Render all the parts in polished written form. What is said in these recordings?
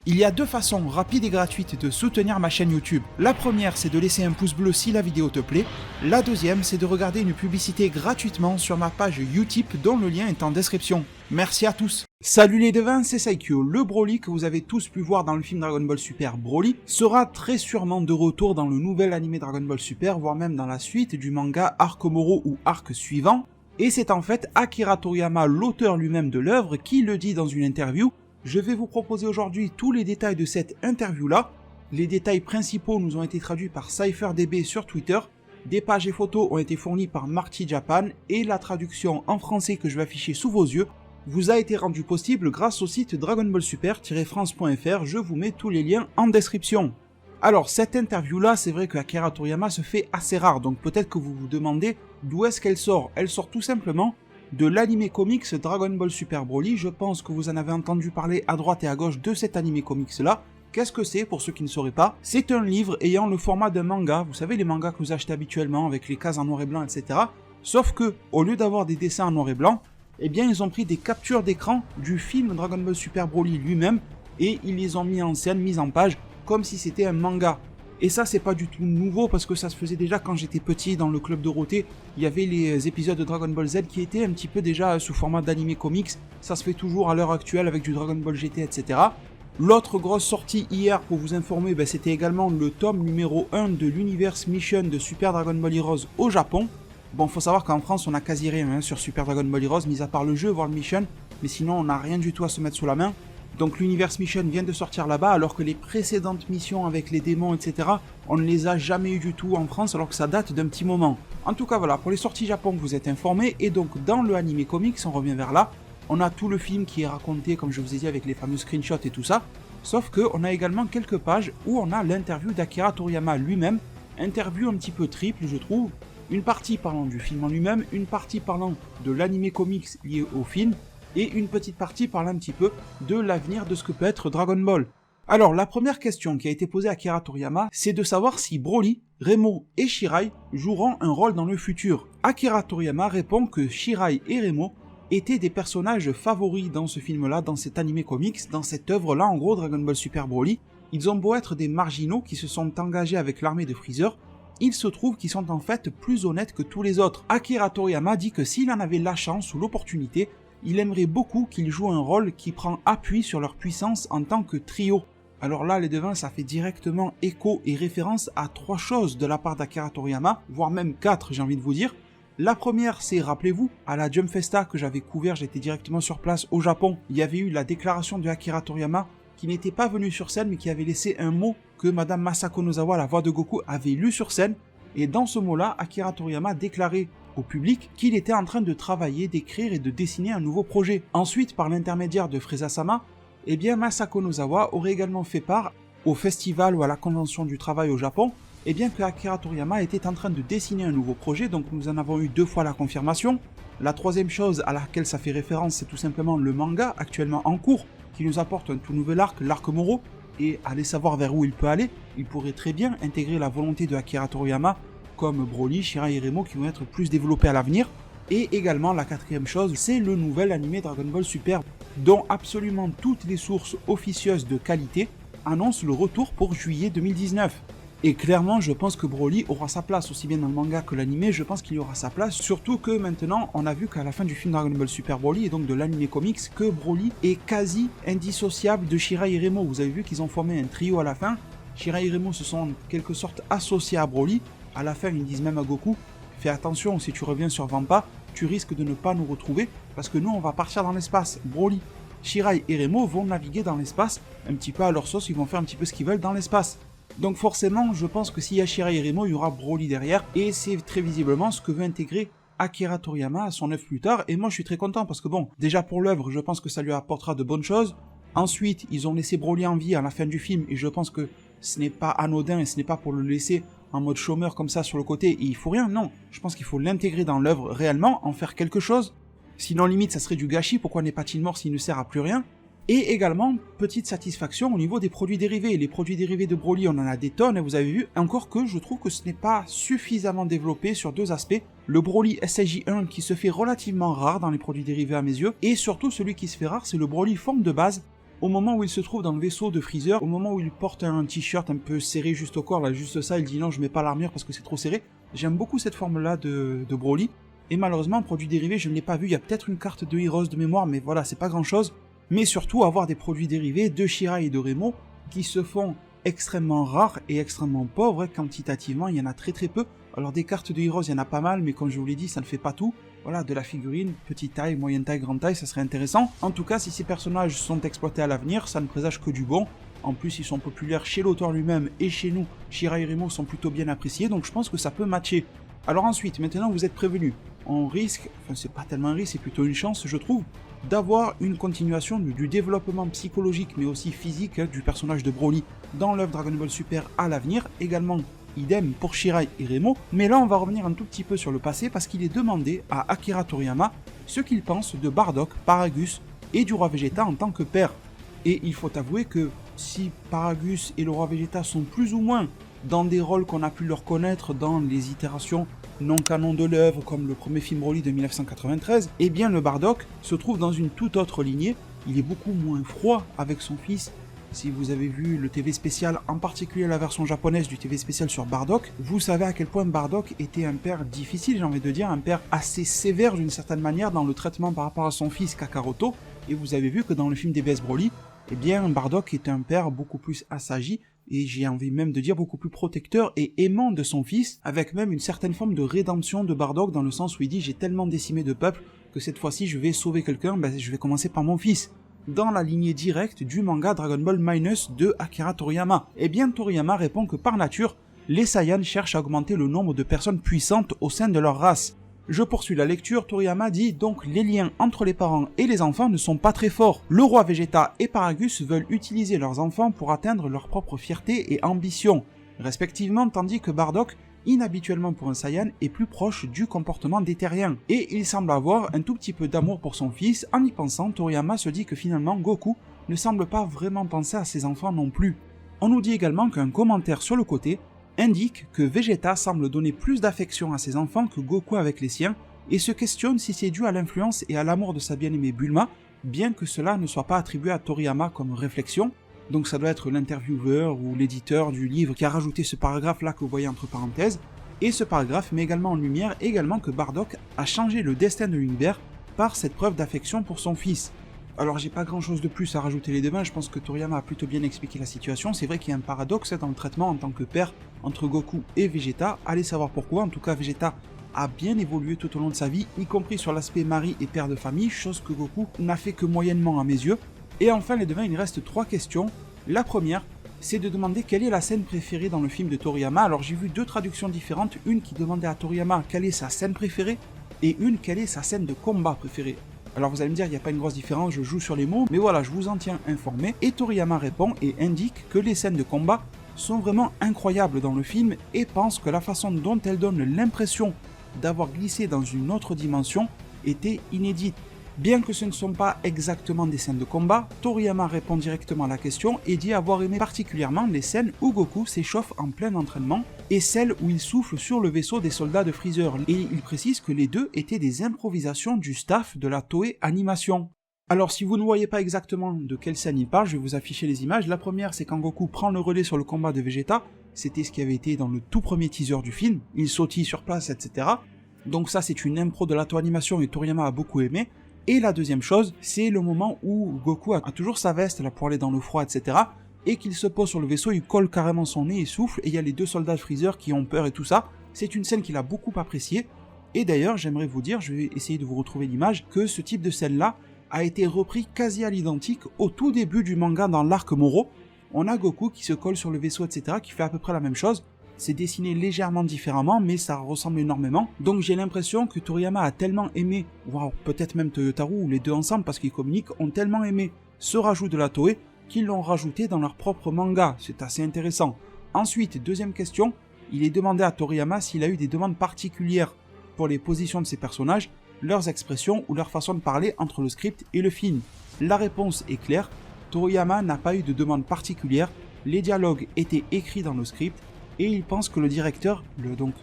Il y a deux façons rapides et gratuites de soutenir ma chaîne YouTube. La première, c'est de laisser un pouce bleu si la vidéo te plaît. La deuxième, c'est de regarder une publicité gratuitement sur ma page Utip dont le lien est en description. Merci à tous. Salut les devins, c'est Saikyo. Le Broly que vous avez tous pu voir dans le film Dragon Ball Super Broly sera très sûrement de retour dans le nouvel animé Dragon Ball Super, voire même dans la suite du manga Arc Moro ou Arc suivant. Et c'est en fait Akira Toriyama, l'auteur lui-même de l'œuvre, qui le dit dans une interview. Je vais vous proposer aujourd'hui tous les détails de cette interview-là. Les détails principaux nous ont été traduits par CypherDB sur Twitter. Des pages et photos ont été fournies par Marty Japan et la traduction en français que je vais afficher sous vos yeux vous a été rendue possible grâce au site dragonballsuper-france.fr. Je vous mets tous les liens en description. Alors cette interview-là, c'est vrai que Akira Toriyama se fait assez rare, donc peut-être que vous vous demandez d'où est-ce qu'elle sort. Elle sort tout simplement de l'anime comics Dragon Ball Super Broly. Je pense que vous en avez entendu parler à droite et à gauche de cet anime comics là. Qu'est-ce que c'est pour ceux qui ne sauraient pas? C'est un livre ayant le format d'un manga, vous savez les mangas que vous achetez habituellement avec les cases en noir et blanc, etc. Sauf que, au lieu d'avoir des dessins en noir et blanc, eh bien ils ont pris des captures d'écran du film Dragon Ball Super Broly lui-même et ils les ont mis en scène, mis en page, comme si c'était un manga. Et ça, c'est pas du tout nouveau parce que ça se faisait déjà quand j'étais petit dans le club Dorothée. Il y avait les épisodes de Dragon Ball Z qui étaient un petit peu déjà sous format d'anime comics. Ça se fait toujours à l'heure actuelle avec du Dragon Ball GT, etc. L'autre grosse sortie hier pour vous informer, c'était également le tome numéro 1 de l'Universe Mission de Super Dragon Ball Heroes au Japon. Bon, faut savoir qu'en France, on a quasi rien sur Super Dragon Ball Heroes, mis à part le jeu, voire le Mission. Mais sinon, on n'a rien du tout à se mettre sous la main. Donc l'Universe Mission vient de sortir là-bas, alors que les précédentes missions avec les démons, etc., on ne les a jamais eu du tout en France, alors que ça date d'un petit moment. En tout cas, voilà, pour les sorties Japon, vous êtes informés, et donc dans le anime comics, on revient vers là, on a tout le film qui est raconté, comme je vous ai dit, avec les fameux screenshots et tout ça, sauf qu'on a également quelques pages où on a l'interview d'Akira Toriyama lui-même, interview un petit peu triple, je trouve, une partie parlant du film en lui-même, une partie parlant de l'anime comics lié au film, et une petite partie parle un petit peu de l'avenir de ce que peut être Dragon Ball. Alors, la première question qui a été posée à Akira Toriyama, c'est de savoir si Broly, Remo et Shirai joueront un rôle dans le futur. Akira Toriyama répond que Shirai et Remo étaient des personnages favoris dans ce film-là, dans cet anime comics, dans cette œuvre-là, en gros, Dragon Ball Super Broly. Ils ont beau être des marginaux qui se sont engagés avec l'armée de Freezer, il se trouve qu'ils sont en fait plus honnêtes que tous les autres. Akira Toriyama dit que s'il en avait la chance ou l'opportunité, il aimerait beaucoup qu'ils jouent un rôle qui prend appui sur leur puissance en tant que trio. Alors là, les devins, ça fait directement écho et référence à 3 choses de la part d'Akira Toriyama, voire même 4, j'ai envie de vous dire. La première, c'est, rappelez-vous, à la Jump Festa que j'avais couvert, j'étais directement sur place au Japon, il y avait eu la déclaration de Akira Toriyama qui n'était pas venu sur scène mais qui avait laissé un mot que Madame Masako Nozawa, la voix de Goku, avait lu sur scène. Et dans ce mot-là, Akira Toriyama déclarait au public qu'il était en train de travailler, d'écrire et de dessiner un nouveau projet. Ensuite, par l'intermédiaire de Frieza-sama, eh bien Masako Nozawa aurait également fait part au festival ou à la convention du travail au Japon, eh bien que Akira Toriyama était en train de dessiner un nouveau projet, donc nous en avons eu 2 fois la confirmation. La troisième chose à laquelle ça fait référence, c'est tout simplement le manga actuellement en cours, qui nous apporte un tout nouvel arc, l'arc Moro, et allez savoir vers où il peut aller. Il pourrait très bien intégrer la volonté de Akira Toriyama, comme Broly, Shirai et Remo qui vont être plus développés à l'avenir. Et également la quatrième chose, c'est le nouvel animé Dragon Ball Super, dont absolument toutes les sources officieuses de qualité annoncent le retour pour juillet 2019. Et clairement, je pense que Broly aura sa place, aussi bien dans le manga que l'anime, je pense qu'il aura sa place, surtout que maintenant, on a vu qu'à la fin du film Dragon Ball Super Broly, et donc de l'anime comics, que Broly est quasi indissociable de Shirai et Remo. Vous avez vu qu'ils ont formé un trio à la fin, Shirai et Remo se sont en quelque sorte associés à Broly. À la fin, ils disent même à Goku, fais attention, si tu reviens sur Vampa, tu risques de ne pas nous retrouver, parce que nous, on va partir dans l'espace. Broly, Shirai et Remo vont naviguer dans l'espace, un petit peu à leur sauce, ils vont faire un petit peu ce qu'ils veulent dans l'espace. Donc forcément, je pense que s'il y a Shirai et Remo, il y aura Broly derrière, et c'est très visiblement ce que veut intégrer Akira Toriyama à son œuvre plus tard, et moi je suis très content, parce que bon, déjà pour l'œuvre, je pense que ça lui apportera de bonnes choses. Ensuite, ils ont laissé Broly en vie à la fin du film, et je pense que ce n'est pas anodin, et ce n'est pas pour le laisser en mode chômeur comme ça sur le côté, et il faut rien, non. Je pense qu'il faut l'intégrer dans l'œuvre réellement, en faire quelque chose. Sinon, limite, ça serait du gâchis, pourquoi n'est pas-t-il mort s'il ne sert à plus rien? Et également, petite satisfaction au niveau des produits dérivés. Les produits dérivés de Broly, on en a des tonnes, et vous avez vu, encore que je trouve que ce n'est pas suffisamment développé sur 2 aspects. Le Broly SSJ1 qui se fait relativement rare dans les produits dérivés à mes yeux, et surtout celui qui se fait rare, c'est le Broly forme de base, Au moment où il se trouve dans le vaisseau de Freezer, au moment où il porte un t-shirt un peu serré juste au corps, là juste ça, il dit non je mets pas l'armure parce que c'est trop serré. J'aime beaucoup cette forme-là de Broly. Et malheureusement, en produits dérivés, je ne l'ai pas vu. Il y a peut-être une carte de Heroes de mémoire, mais voilà, c'est pas grand-chose. Mais surtout, avoir des produits dérivés de Shirai et de Remo qui se font extrêmement rares et extrêmement pauvres. Quantitativement, il y en a très très peu. Alors des cartes de Heroes, il y en a pas mal, mais comme je vous l'ai dit, ça ne fait pas tout. Voilà, de la figurine, petite taille, moyenne taille, grande taille, ça serait intéressant. En tout cas, si ces personnages sont exploités à l'avenir, ça ne présage que du bon. En plus, ils sont populaires chez l'auteur lui-même et chez nous. Shirai et Remo sont plutôt bien appréciés, donc je pense que ça peut matcher. Alors ensuite, maintenant vous êtes prévenus. On risque, enfin c'est pas tellement un risque, c'est plutôt une chance je trouve, d'avoir une continuation du développement psychologique mais aussi physique du personnage de Broly dans l'œuvre Dragon Ball Super à l'avenir, également idem pour Shirai et Remo, mais là on va revenir un tout petit peu sur le passé parce qu'il est demandé à Akira Toriyama ce qu'il pense de Bardock, Paragus et du roi Vegeta en tant que père. Et il faut avouer que si Paragus et le roi Vegeta sont plus ou moins dans des rôles qu'on a pu leur connaître dans les itérations non canon de l'œuvre comme le premier film Broly de 1993, eh bien le Bardock se trouve dans une toute autre lignée, il est beaucoup moins froid avec son fils. Si vous avez vu le TV spécial, en particulier la version japonaise du TV spécial sur Bardock, vous savez à quel point Bardock était un père difficile, j'ai envie de dire, un père assez sévère d'une certaine manière dans le traitement par rapport à son fils Kakaroto, et vous avez vu que dans le film DBS Broly, eh bien Bardock est un père beaucoup plus assagi, et j'ai envie même de dire beaucoup plus protecteur et aimant de son fils, avec même une certaine forme de rédemption de Bardock dans le sens où il dit j'ai tellement décimé de peuple que cette fois-ci je vais sauver quelqu'un, je vais commencer par mon fils. Dans la lignée directe du manga Dragon Ball Minus de Akira Toriyama. Eh bien Toriyama répond que par nature, les Saiyans cherchent à augmenter le nombre de personnes puissantes au sein de leur race. Je poursuis la lecture, Toriyama dit donc les liens entre les parents et les enfants ne sont pas très forts. Le roi Vegeta et Paragus veulent utiliser leurs enfants pour atteindre leur propre fierté et ambition, respectivement, tandis que Bardock, inhabituellement pour un Saiyan, est plus proche du comportement des terriens. Et il semble avoir un tout petit peu d'amour pour son fils. En y pensant, Toriyama se dit que finalement Goku ne semble pas vraiment penser à ses enfants non plus. On nous dit également qu'un commentaire sur le côté indique que Vegeta semble donner plus d'affection à ses enfants que Goku avec les siens, et se questionne si c'est dû à l'influence et à l'amour de sa bien-aimée Bulma, bien que cela ne soit pas attribué à Toriyama comme réflexion. Donc ça doit être l'intervieweur ou l'éditeur du livre qui a rajouté ce paragraphe là que vous voyez entre parenthèses, et ce paragraphe met également en lumière que Bardock a changé le destin de l'univers par cette preuve d'affection pour son fils. Alors j'ai pas grand chose de plus à rajouter les devins, je pense que Toriyama a plutôt bien expliqué la situation. C'est vrai qu'il y a un paradoxe dans le traitement en tant que père entre Goku et Vegeta, allez savoir pourquoi. En tout cas Vegeta a bien évolué tout au long de sa vie, y compris sur l'aspect mari et père de famille, chose que Goku n'a fait que moyennement à mes yeux. Et enfin les devins, il reste 3 questions. La première, c'est de demander quelle est la scène préférée dans le film de Toriyama. Alors j'ai vu 2 traductions différentes, une qui demandait à Toriyama quelle est sa scène préférée, et une quelle est sa scène de combat préférée. Alors vous allez me dire, il n'y a pas une grosse différence, je joue sur les mots, mais voilà, je vous en tiens informé. Et Toriyama répond et indique que les scènes de combat sont vraiment incroyables dans le film et pense que la façon dont elles donnent l'impression d'avoir glissé dans une autre dimension était inédite. Bien que ce ne sont pas exactement des scènes de combat, Toriyama répond directement à la question et dit avoir aimé particulièrement les scènes où Goku s'échauffe en plein entraînement et celles où il souffle sur le vaisseau des soldats de Freezer. Et il précise que les deux étaient des improvisations du staff de la Toei Animation. Alors si vous ne voyez pas exactement de quelle scène il parle, je vais vous afficher les images. La première, c'est quand Goku prend le relais sur le combat de Vegeta. C'était ce qui avait été dans le tout premier teaser du film. Il sautille sur place, etc. Donc ça, c'est une impro de la Toei Animation et Toriyama a beaucoup aimé. Et la deuxième chose, c'est le moment où Goku a toujours sa veste là pour aller dans le froid, etc. Et qu'il se pose sur le vaisseau, il colle carrément son nez, il souffle, et il y a les 2 soldats de Freezer qui ont peur et tout ça. C'est une scène qu'il a beaucoup appréciée. Et d'ailleurs, j'aimerais vous dire, je vais essayer de vous retrouver l'image, que ce type de scène-là a été repris quasi à l'identique au tout début du manga dans l'arc Moro. On a Goku qui se colle sur le vaisseau, etc., qui fait à peu près la même chose. C'est dessiné légèrement différemment, mais ça ressemble énormément. Donc j'ai l'impression que Toriyama a tellement aimé, voire peut-être même Toyotaru, ou les deux ensemble, parce qu'ils communiquent, ont tellement aimé ce rajout de la Toei, qu'ils l'ont rajouté dans leur propre manga. C'est assez intéressant. Ensuite, deuxième question, il est demandé à Toriyama s'il a eu des demandes particulières pour les positions de ses personnages, leurs expressions ou leur façon de parler entre le script et le film. La réponse est claire, Toriyama n'a pas eu de demande particulière, les dialogues étaient écrits dans le script, et il pense que le directeur,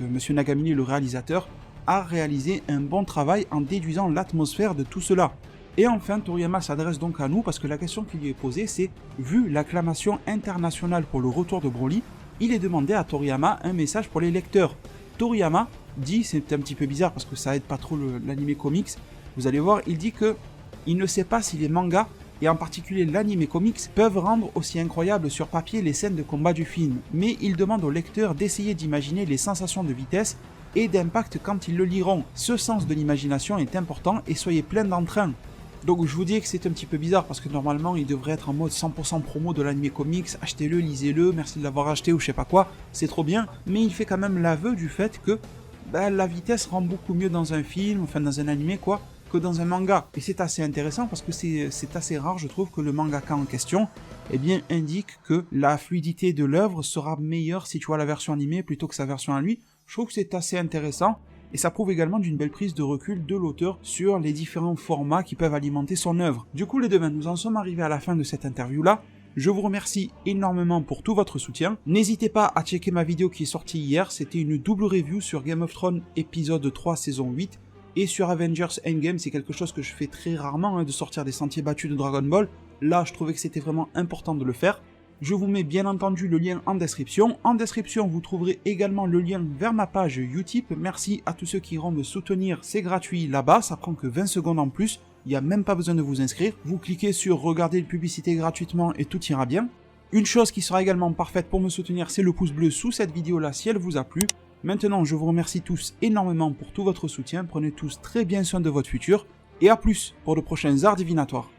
Monsieur Nagamine, le réalisateur, a réalisé un bon travail en déduisant l'atmosphère de tout cela. Et enfin, Toriyama s'adresse donc à nous parce que la question qui lui est posée, c'est vu l'acclamation internationale pour le retour de Broly, il est demandé à Toriyama un message pour les lecteurs. Toriyama dit, c'est un petit peu bizarre parce que ça aide pas trop l'anime comics, vous allez voir, il dit que il ne sait pas si les mangas, et en particulier l'anime comics, peuvent rendre aussi incroyables sur papier les scènes de combat du film, mais il demande aux lecteurs d'essayer d'imaginer les sensations de vitesse et d'impact quand ils le liront. Ce sens de l'imagination est important et soyez plein d'entrain. Donc je vous dis que c'est un petit peu bizarre parce que normalement il devrait être en mode 100% promo de l'anime comics, achetez-le, lisez-le, merci de l'avoir acheté ou je sais pas quoi, c'est trop bien, mais il fait quand même l'aveu du fait que la vitesse rend beaucoup mieux dans un film, enfin dans un anime quoi, que dans un manga. Et c'est assez intéressant parce que c'est assez rare je trouve que le mangaka en question indique que la fluidité de l'œuvre sera meilleure si tu vois la version animée plutôt que sa version à lui. Je trouve que c'est assez intéressant. Et ça prouve également d'une belle prise de recul de l'auteur sur les différents formats qui peuvent alimenter son œuvre. Du coup les deux, nous en sommes arrivés à la fin de cette interview-là. Je vous remercie énormément pour tout votre soutien. N'hésitez pas à checker ma vidéo qui est sortie hier, c'était une double review sur Game of Thrones épisode 3 saison 8 et sur Avengers Endgame, c'est quelque chose que je fais très rarement, de sortir des sentiers battus de Dragon Ball. Là, je trouvais que c'était vraiment important de le faire. Je vous mets bien entendu le lien en description. En description, vous trouverez également le lien vers ma page Utip. Merci à tous ceux qui iront me soutenir, c'est gratuit là-bas, ça prend que 20 secondes en plus, il n'y a même pas besoin de vous inscrire. Vous cliquez sur regarder une publicité gratuitement et tout ira bien. Une chose qui sera également parfaite pour me soutenir, c'est le pouce bleu sous cette vidéo-là si elle vous a plu. Maintenant, je vous remercie tous énormément pour tout votre soutien, prenez tous très bien soin de votre futur, et à plus pour de prochains arts divinatoires.